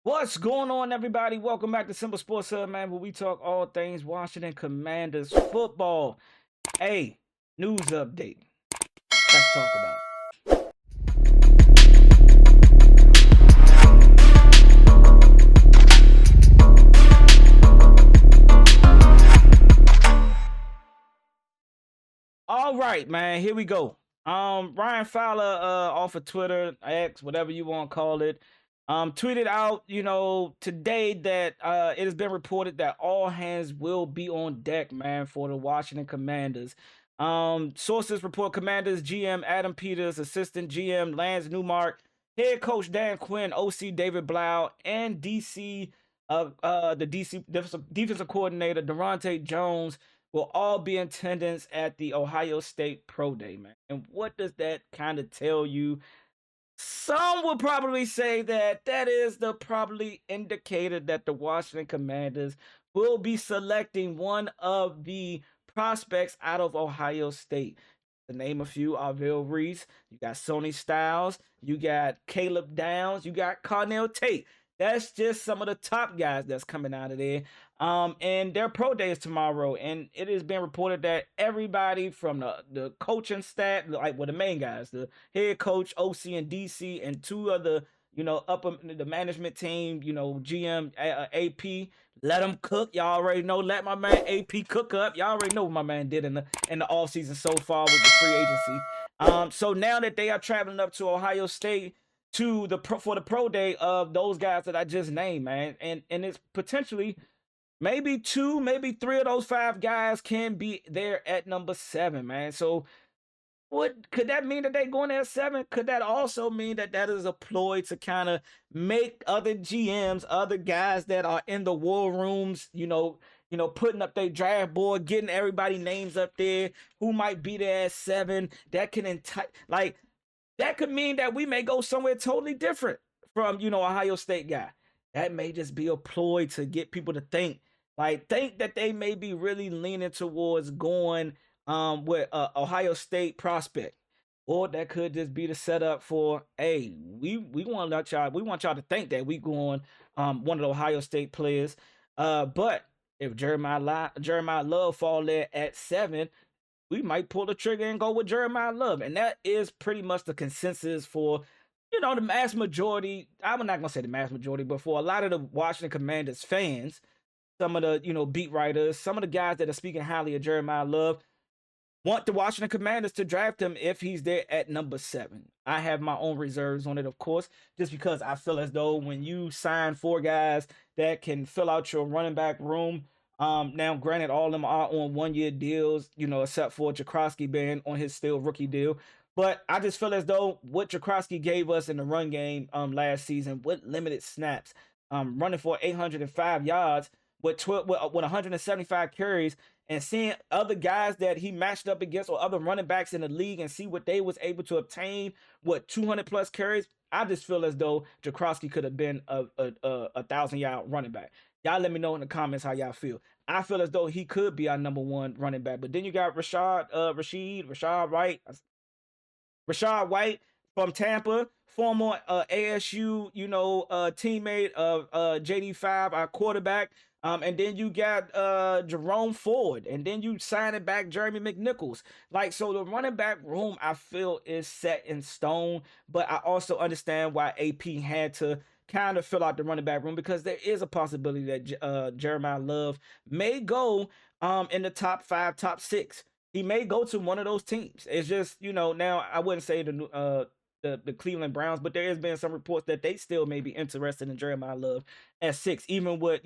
What's going on, everybody? Welcome back to Simple Sports Hub, man, where we talk all things Washington Commanders football. Hey, news update. Let's talk about it. All right, man, here we go. Ryan Fowler, off of Twitter, X, whatever you want to call it, tweeted out, today that it has been reported that all hands will be on deck, man, for the Washington Commanders. Sources report Commanders GM Adam Peters, assistant GM Lance Newmark, head coach Dan Quinn, OC David Blau, and the DC defensive coordinator Durante Jones will all be in attendance at the Ohio State Pro Day, man. And what does that kind of tell you? Some would probably say that that is the probably indicator that the Washington Commanders will be selecting one of the prospects out of Ohio State. To name a few: Arvell Reese, you got Sonny Styles, you got Caleb Downs, you got Carnell Tate. That's just some of the top guys that's coming out of there. And their pro day is tomorrow, and it has been reported that everybody from the coaching staff, like the main guys, the head coach, OC, and DC, and two other, upper the management team, GM, AP, let them cook. Y'all already know. Let my man AP cook up. Y'all already know what my man did in the off season so far with the free agency. So now that they are traveling up to Ohio State for the pro day of those guys that I just named, man, and it's potentially maybe two, maybe three of those five guys can be there at number 7, man. So what could that mean that they going there at 7? Could that also mean that that is a ploy to kind of make other GMs, other guys that are in the war rooms, putting up their draft board, getting everybody names up there who might be there at 7? That can that could mean that we may go somewhere totally different from, Ohio State guy. That may just be a ploy to get people to think that they may be really leaning towards going with Ohio State prospect, or that could just be the setup for, hey, we want y'all to think that we going one of the Ohio State players. But if Jeremiah Love fall there at 7, we might pull the trigger and go with Jeremiah Love. And that is pretty much the consensus for, the mass majority. I'm not gonna say the mass majority, but for a lot of the Washington Commanders fans, some of the, beat writers, some of the guys that are speaking highly of Jeremiah Love want the Washington Commanders to draft him if he's there at number 7. I have my own reserves on it, of course, just because I feel as though when you sign 4 guys that can fill out your running back room, now granted, all of them are on 1-year deals, except for Jakrowski being on his still rookie deal. But I just feel as though what Jakrowski gave us in the run game last season with limited snaps, running for 805 yards with 175 carries, and seeing other guys that he matched up against or other running backs in the league and see what they was able to obtain with 200 plus carries, I just feel as though Jakrowski could have been a 1,000-yard running back. Y'all let me know in the comments how y'all feel. I feel as though he could be our number 1 running back. But then you got Rashad White from Tampa, former ASU, teammate of JD5, our quarterback. And then you got Jerome Ford, and then you signing back Jeremy McNichols. So the running back room, I feel, is set in stone. But I also understand why AP had to kind of fill out the running back room, because there is a possibility that Jeremiah Love may go in the top 5, top 6. He may go to one of those teams. It's just, now I wouldn't say the Cleveland Browns, but there has been some reports that they still may be interested in Jeremiah Love at 6, even with,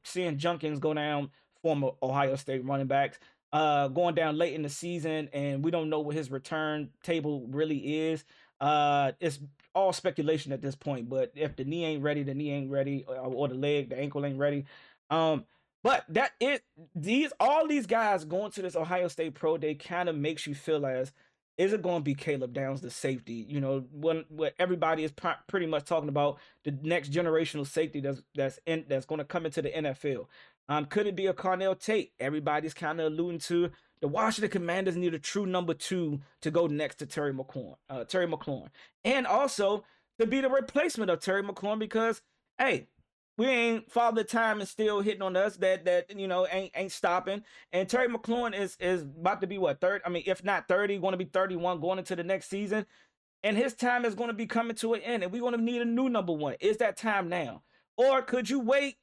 seeing Junkins go down, former Ohio State running backs, going down late in the season, and we don't know what his return table really is. It's all speculation at this point, but if the knee ain't ready, the knee ain't ready, or the ankle ain't ready. But all these guys going to this Ohio State Pro Day kind of makes you feel as, is it going to be Caleb Downs, the safety? When everybody is pretty much talking about the next generational safety that's going to come into the NFL. Could it be a Carnell Tate? Everybody's kind of alluding to the Washington Commanders need a true number 2 to go next to Terry McLaurin, and also to be the replacement of Terry McLaurin, because, hey, we ain't Father Time is still hitting on us that ain't stopping. And Terry McLaurin is about to be what, 30? I mean, if not 30, going to be 31 going into the next season. And his time is going to be coming to an end, and we're going to need a new number one. Is that time now? Or could you wait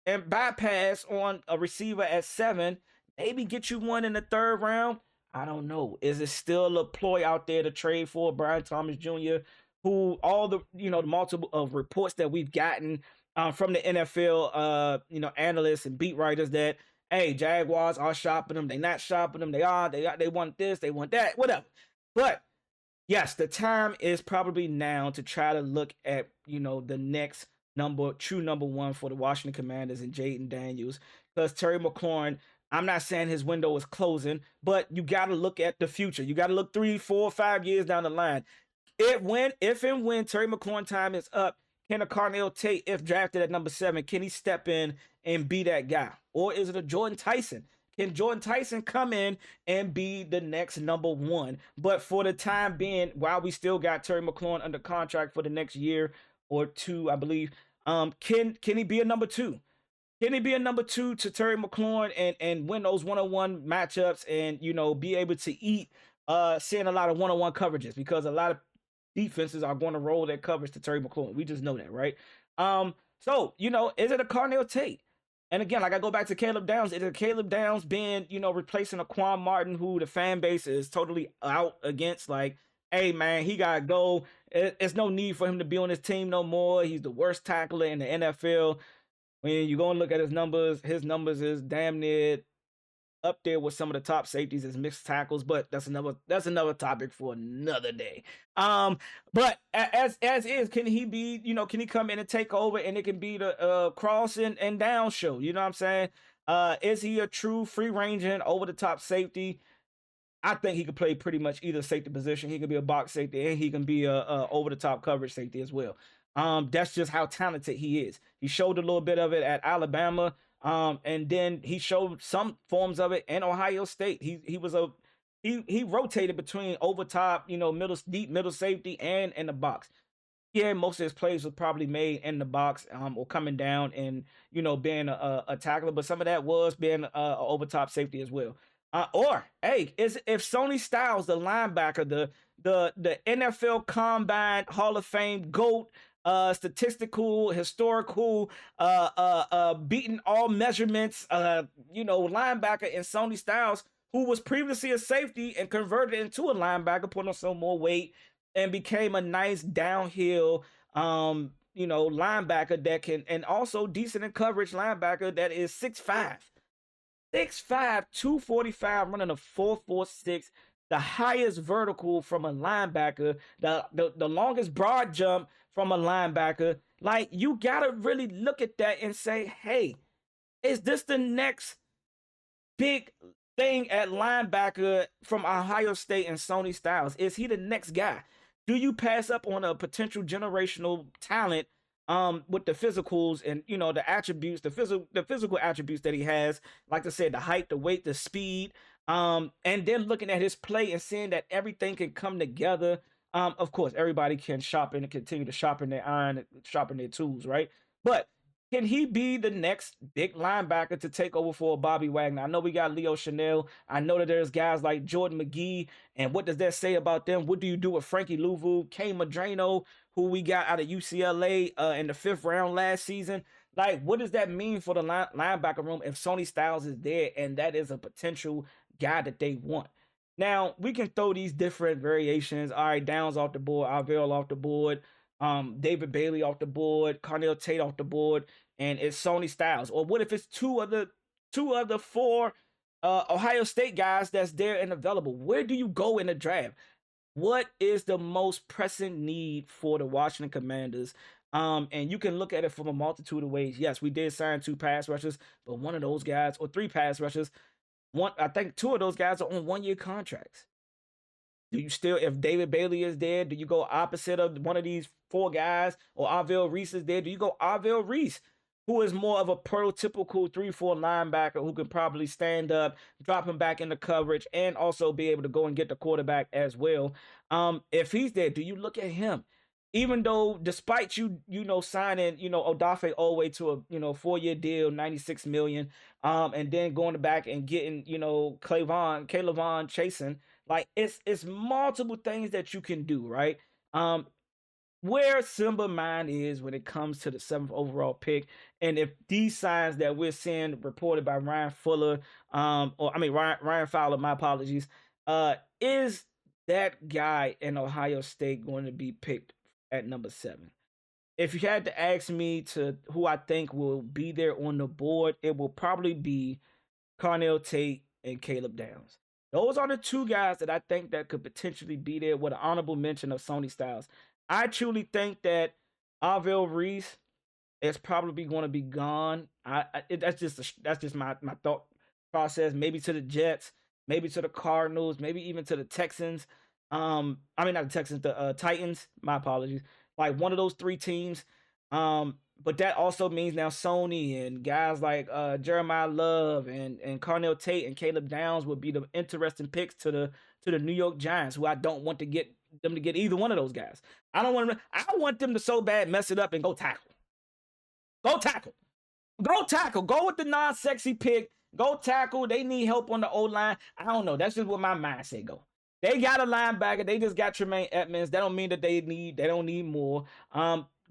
and bypass on a receiver at 7, maybe get you one in the 3rd round? I don't know. Is it still a ploy out there to trade for Brian Thomas Jr., who all the the multiple of reports that we've gotten from the NFL analysts and beat writers that, hey, Jaguars are shopping them, they not shopping them, they want this, they want that, whatever. But yes, the time is probably now to try to look at, the next true number one for the Washington Commanders and Jaden Daniels. Because Terry McLaurin, I'm not saying his window is closing, but you got to look at the future. You got to look 3, 4, 5 years down the line. If and when Terry McLaurin time is up, can a Carnell Tate, if drafted at number 7, can he step in and be that guy? Or is it a Jordan Tyson? Can Jordan Tyson come in and be the next number 1? But for the time being, while we still got Terry McLaurin under contract for the next year or 2, I believe, can he be a number 2? Can he be a number 2 to Terry McLaurin and win those one-on-one matchups and, be able to eat seeing a lot of one-on-one coverages, because a lot of defenses are going to roll their coverage to Terry McLaurin. We just know that, right? So, is it a Carnell Tate? And again, like I go back to Caleb Downs, is it Caleb Downs being, replacing a Quan Martin who the fan base is totally out against? Like, hey, man, he got to go. It's no need for him to be on his team no more. He's the worst tackler in the NFL. When you go and look at his numbers is damn near up there with some of the top safeties as mixed tackles, but that's another topic for another day. But as is, can he be, can he come in and take over and it can be the cross and down show? You know what I'm saying? Is he a true free ranging over the top safety? I think he could play pretty much either safety position. He can be a box safety and he can be a over the top coverage safety as well. That's just how talented he is. He showed a little bit of it at Alabama. And then he showed some forms of it in Ohio State. He rotated between over top, deep middle safety and in the box. Yeah, most of his plays was probably made in the box, or coming down and being a tackler, but some of that was being a over top safety as well. Or hey, if Sonny Styles, the linebacker, the NFL Combine Hall of Fame GOAT, statistical, historical, beating all measurements, linebacker in Sonny Styles, who was previously a safety and converted into a linebacker, put on some more weight and became a nice downhill, linebacker that can, and also decent in coverage linebacker that is 6'5", 245, running a 4.46. The highest vertical from a linebacker, the longest broad jump from a linebacker. Like, you gotta really look at that and say, hey, is this the next big thing at linebacker from Ohio State and Sonny Styles? Is he the next guy? Do you pass up on a potential generational talent with the physicals and the attributes, the physical attributes that he has, like I said, the height, the weight, the speed, and then looking at his play and seeing that everything can come together. Of course, everybody can sharpen and continue to sharpen their iron, sharpen their tools, right? But can he be the next big linebacker to take over for Bobby Wagner? I know we got Leo Chanel. I know that there's guys like Jordan McGee. And what does that say about them? What do you do with Frankie Louvu, Kay Madrano, who we got out of UCLA in the 5th round last season? Like, what does that mean for the linebacker room if Sonny Styles is there and that is a potential guy that they want? Now, we can throw these different variations. All right, Downs off the board, Arvell off the board, David Bailey off the board, Carnell Tate off the board, and it's Sonny Styles. Or what if it's two of the 4 Ohio State guys that's there and available? Where do you go in the draft? What is the most pressing need for the Washington Commanders? And you can look at it from a multitude of ways. Yes, we did sign 2 pass rushers, but one of those guys, or 3 pass rushers, I think 2 of those guys are on 1-year contracts. Do you still, if David Bailey is there, do you go opposite of one of these 4 guys, or Arvell Reese is there? Do you go Arvell Reese, who is more of a prototypical 3-4 linebacker who can probably stand up, drop him back into coverage, and also be able to go and get the quarterback as well? If he's there, do you look at him? even though despite signing, Odafe Oweh to a, 4-year deal, 96 million, and then going back and getting, Kayvon chasing, like it's multiple things that you can do, right? Um, where Simba mind is when it comes to the 7th overall pick, and if these signs that we're seeing reported by Ryan Fuller, or I mean Ryan Fowler, my apologies, is that guy in Ohio State going to be picked at number 7? If you had to ask me to who I think will be there on the board, it will probably be Carnell Tate and Caleb Downs. Those are the two guys that I think that could potentially be there with an honorable mention of Sony Styles. I truly think that Arvell Reese is probably going to be gone. That's just my thought process. Maybe to the Jets, maybe to the Cardinals, maybe even to the Texans. I mean not the Texans, the Titans. My apologies. Like one of those three teams. But that also means now Sony and guys like Jeremiah Love and Carnell Tate and Caleb Downs would be the interesting picks to the New York Giants, who I don't want to get them to get either one of those guys. I don't want them. I want them to so bad mess it up and go tackle. Go tackle. Go tackle. Go with the non-sexy pick. Go tackle. They need help on the O-line. I don't know. That's just what my mindset go. They got a linebacker. They just got Tremaine Edmonds. That don't mean that they don't need more.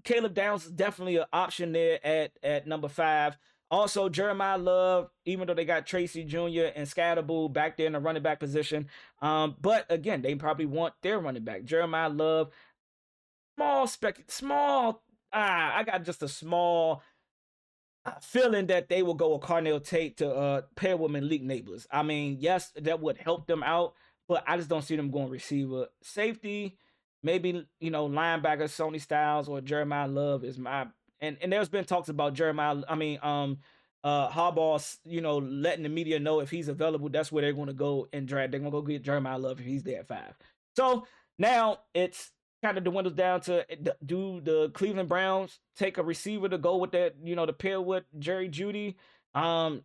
Caleb Downs is definitely an option there at number 5. Also, Jeremiah Love, even though they got Tracy Jr. and Scatterbull back there in the running back position. But again, they probably want their running back. Jeremiah Love, I got just a small feeling that they will go with Carnell Tate to pair with Malik Nabers. I mean, yes, that would help them out, but I just don't see them going receiver. Safety, maybe, linebacker Sony Styles or Jeremiah Love is my and there's been talks about Harbaugh, letting the media know if he's available, that's where they're going to go and draft. They're going to go get Jeremiah Love if he's there at 5. So now it's kind of dwindles down to, do the Cleveland Browns take a receiver to go with that, to pair with Jerry Jeudy? And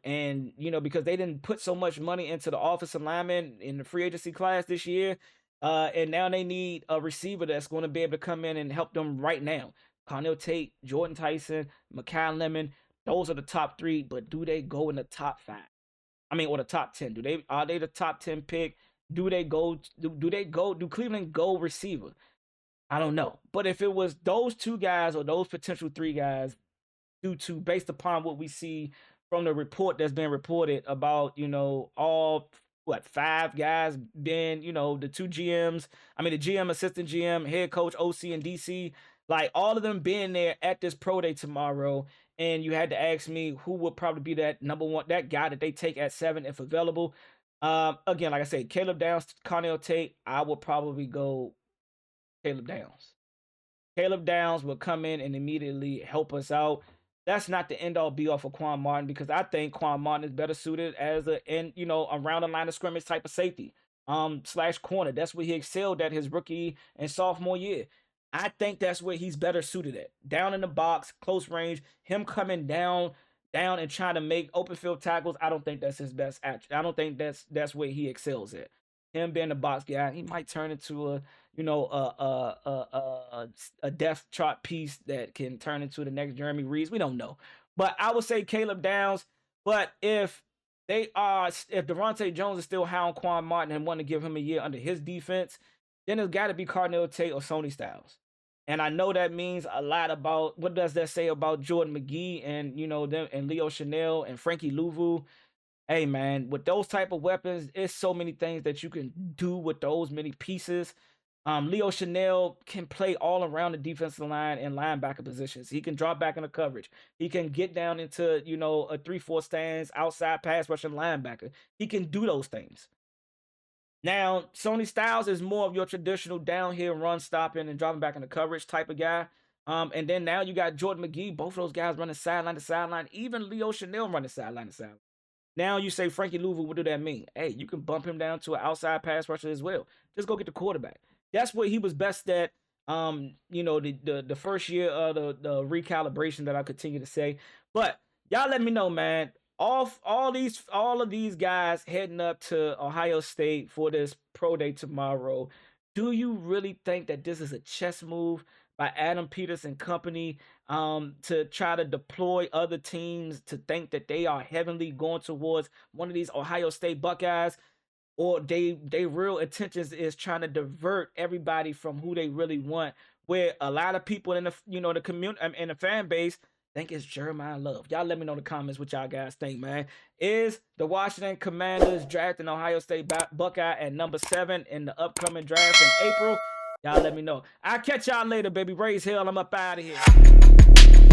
because they didn't put so much money into the offensive lineman in the free agency class this year, and now they need a receiver that's going to be able to come in and help them right now. Carnell Tate, Jordan Tyson, Makai Lemon, those are the top 3, but do they go in the top 5? I mean, or the top 10? Are they the top 10 pick? Do Cleveland go receiver? I don't know. But if it was those 2 guys or those potential 3 guys, based upon what we see from the report that's been reported about, all 5 guys being, the 2 GMs, the GM, assistant GM, head coach, OC, and DC, like all of them being there at this pro day tomorrow. And you had to ask me who would probably be that number 1, that guy that they take at 7 if available. Again, like I said, Caleb Downs, Carnell Tate, I would probably go Caleb Downs. Caleb Downs will come in and immediately help us out. That's not the end all be all for Quan Martin, because I think Quan Martin is better suited as around the line of scrimmage type of safety, / corner. That's where he excelled at his rookie and sophomore year. I think that's where he's better suited at. Down in the box, close range, him coming down and trying to make open field tackles. I don't think that's his best act. I don't think that's where he excels at. Him being a box guy, he might turn into a depth chart piece that can turn into the next Jeremy Reeves. We don't know, but I would say Caleb Downs. But if Devontae Jones is still high on Quan Martin and want to give him a year under his defense, then it's got to be Carnell Tate or Sony Styles. And I know that means a lot about what does that say about Jordan McGee and them and Leo Chanel and Frankie Louvu. Hey man, with those type of weapons, it's so many things that you can do with those many pieces. Leo Chanel can play all around the defensive line and linebacker positions. He can drop back into coverage. He can get down into, a 3-4 stance, outside pass rushing linebacker. He can do those things. Now, Sony Styles is more of your traditional downhill run stopping and dropping back into coverage type of guy. And then now you got Jordan McGee, both of those guys running sideline to sideline, even Leo Chanel running sideline to sideline. Now you say Frankie Louvu, what do that mean? Hey, you can bump him down to an outside pass rusher as well. Just go get the quarterback. That's what he was best at. The first year of the recalibration that I continue to say. But y'all let me know, man. All of these guys heading up to Ohio State for this pro day tomorrow. Do you really think that this is a chess move by Adam Peters and company, to try to deploy other teams to think that they are heavenly going towards one of these Ohio State Buckeyes, or they real intentions is trying to divert everybody from who they really want. Where a lot of people in the the community, in the fan base, think it's Jeremiah Love. Y'all let me know in the comments what y'all guys think, man. Is the Washington Commanders drafting Ohio State Buckeye at number 7 in the upcoming draft in April? Y'all let me know. I'll catch y'all later, baby. Raise hell. I'm up out of here.